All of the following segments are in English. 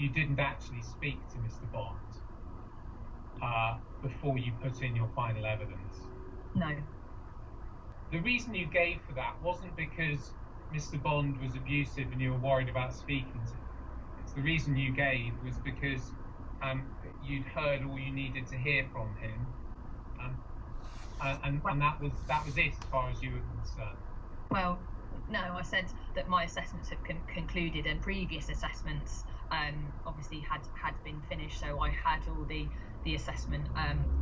you didn't actually speak to Mr. Bond before you put in your final evidence? No. The reason you gave for that wasn't because Mr. Bond was abusive and you were worried about speaking to him. The reason you gave was because you'd heard all you needed to hear from him, and that was it as far as you were concerned. Well, no, I said that my assessments had concluded, and previous assessments obviously had been finished, so I had all the assessment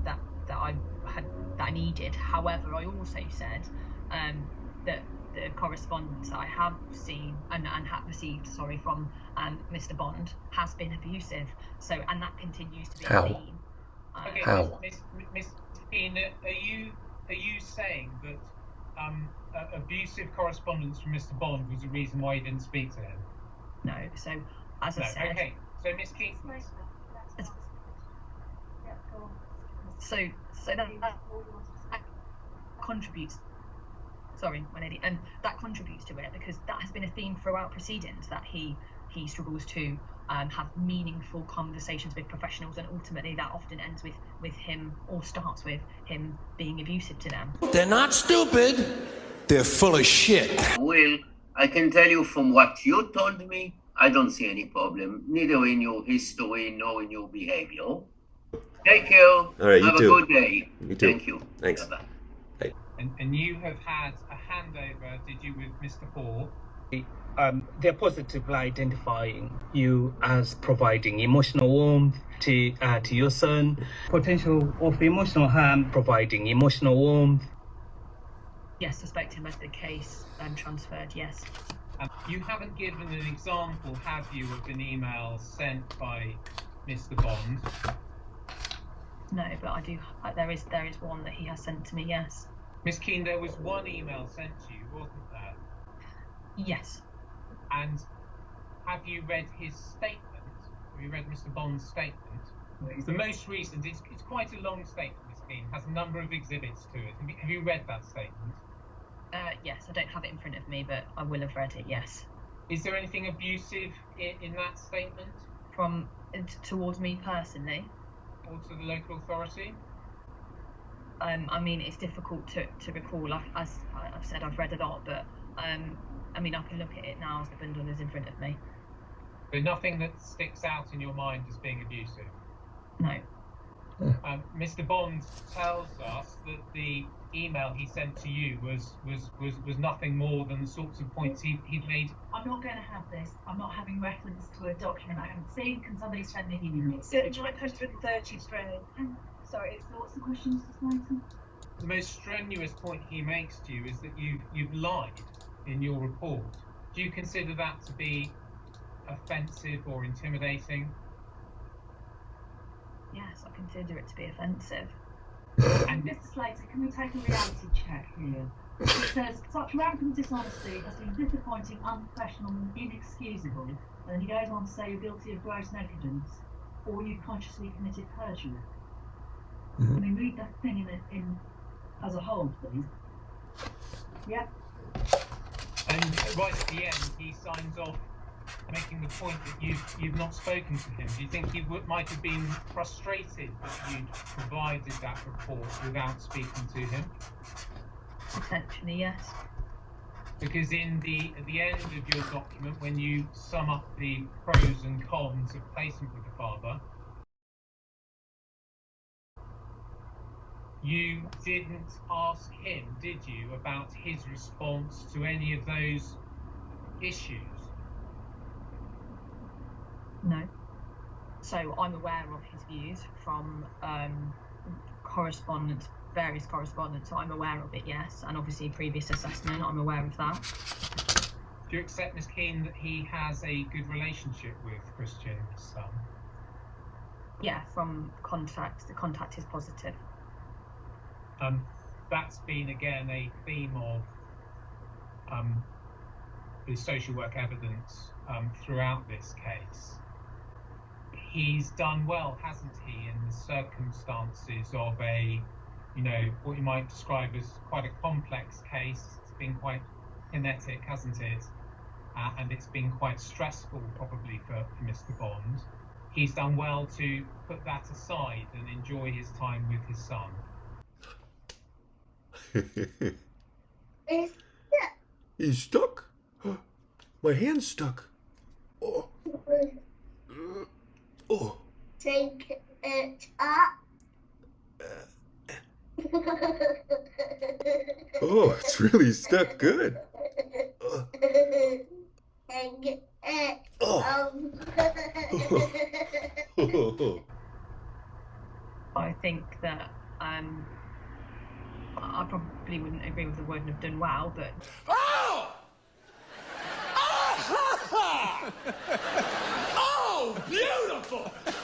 that I needed. However, I also said that the correspondence that I have seen and have received, from Mr. Bond has been abusive. So, and that continues to be a theme. Okay, How? Miss Keane, are you saying that abusive correspondence from Mr. Bond was the reason why you didn't speak to him? No. So, as I said. Okay. So, Miss Keane. So that contributes. Sorry, my lady, and that contributes to it because that has been a theme throughout proceedings, that he struggles to have meaningful conversations with professionals, and ultimately that often ends with him, or starts with him, being abusive to them. They're not stupid. They're full of shit. Well, I can tell you from what you told me, I don't see any problem, neither in your history nor in your behavior. Take care. All right, you Have too. a good day. You too. Thank you. Thanks. Bye-bye. And you have had a handover, did you, with Mr. Hore? They're positively identifying you as providing emotional warmth to your son, potential of emotional harm, providing emotional warmth. Yes, suspect him as the case transferred, yes. You haven't given an example, have you, of an email sent by Mr. Bond? No, but I do. There is one that he has sent to me, yes. Miss Keane, there was one email sent to you, wasn't there? Yes. And have you read his statement? Have you read Mr. Bond's statement? The most recent, it's quite a long statement, Miss Keane, has a number of exhibits to it. Have you read that statement? Yes, I don't have it in front of me, but I will have read it, yes. Is there anything abusive in that statement? Towards me personally? Or to the local authority? I mean, it's difficult to recall. As I've said, I've read a lot, but I mean, I can look at it now as the bundle is in front of me. But nothing that sticks out in your mind as being abusive? No. Mr. Bond tells us that the email he sent to you was nothing more than the sorts of points he'd made. I'm not going to have this. I'm not having reference to a document I haven't seen. Can somebody send me an email? It's 133. Sorry, what's the question, Mr. Slater? The most strenuous point he makes to you is that you've lied in your report. Do you consider that to be offensive or intimidating? Yes, I consider it to be offensive. And Mr. Slater, can we take a reality check here? It says, such rampant dishonesty has been disappointing, unprofessional and inexcusable. And then he goes on to say you're guilty of gross negligence or you consciously committed perjury. Mm-hmm. Can we read that thing in as a whole, please? Yep. And right at the end, he signs off making the point that you've not spoken to him. Do you think he might have been frustrated that you'd provided that report without speaking to him? Potentially, yes. Because at the end of your document, when you sum up the pros and cons of placement with the father, you didn't ask him, did you, about his response to any of those issues? No. So I'm aware of his views from correspondence, various correspondence, so I'm aware of it, yes, and obviously previous assessment, I'm aware of that. Do you accept, Miss Keane, that he has a good relationship with Christian's son? Yeah, from contact, the contact is positive. That's been again a theme of the social work evidence throughout this case. He's done well, hasn't he, in the circumstances of what you might describe as quite a complex case. It's been quite kinetic, hasn't it? and it's been quite stressful probably for Mr. Bond. He's done well to put that aside and enjoy his time with his son. He's stuck? My hand's stuck. Oh. Oh. Take it up. Oh, it's really stuck good. Take it Oh. I think that I probably wouldn't agree with the word and have done well, but Oh! Oh, beautiful!